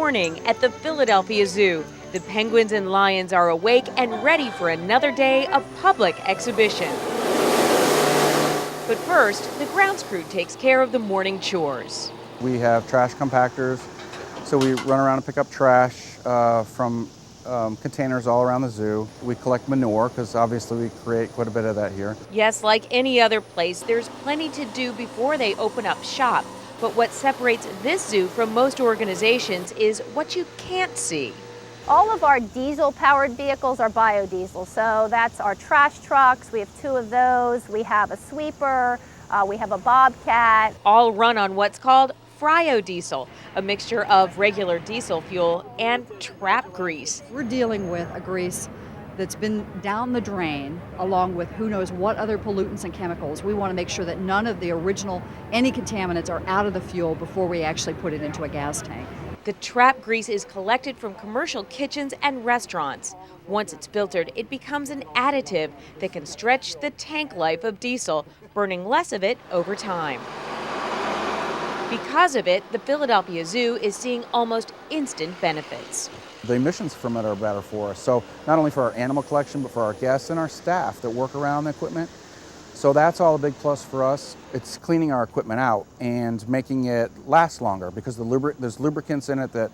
morning at the Philadelphia Zoo. The penguins and lions are awake and ready for another day of public exhibition. But first, the grounds crew takes care of the morning chores. We have trash compactors, so we run around and pick up trash from containers all around the zoo. We collect manure, because obviously we create quite a bit of that here. Yes, like any other place, there's plenty to do before they open up shop. But what separates this zoo from most organizations is what you can't see. All of our diesel-powered vehicles are biodiesel, so that's our trash trucks. We have 2 of those. We have a sweeper. We have a bobcat. All run on what's called fryodiesel, a mixture of regular diesel fuel and trap grease. We're dealing with a grease that's been down the drain, along with who knows what other pollutants and chemicals. We want to make sure that none of the original, any contaminants are out of the fuel before we actually put it into a gas tank. The trap grease is collected from commercial kitchens and restaurants. Once it's filtered, it becomes an additive that can stretch the tank life of diesel, burning less of it over time. Because of it, the Philadelphia Zoo is seeing almost instant benefits. The emissions from it are better for us, so not only for our animal collection, but for our guests and our staff that work around the equipment. So that's all a big plus for us. It's cleaning our equipment out and making it last longer, because there's lubricants in it that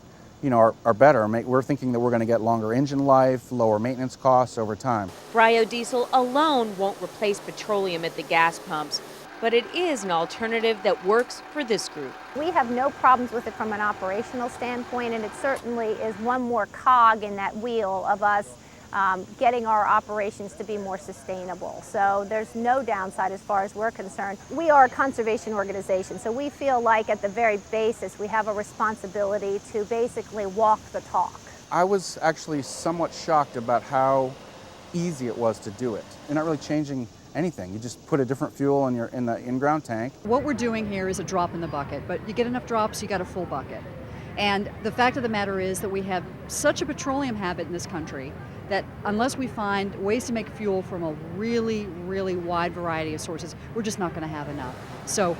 are better. We're thinking that we're going to get longer engine life, lower maintenance costs over time. Biodiesel alone won't replace petroleum at the gas pumps, but it is an alternative that works for this group. We have no problems with it from an operational standpoint, and it certainly is one more cog in that wheel of us getting our operations to be more sustainable. So there's no downside as far as we're concerned. We are a conservation organization, so we feel like at the very basis we have a responsibility to basically walk the talk. I was actually somewhat shocked about how easy it was to do it. You're not really changing anything. You just put a different fuel in the in-ground tank. What we're doing here is a drop in the bucket, but you get enough drops, you got a full bucket. And the fact of the matter is that we have such a petroleum habit in this country that unless we find ways to make fuel from a really, really wide variety of sources, we're just not going to have enough. So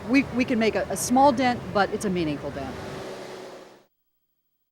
we can make a small dent, but it's a meaningful dent.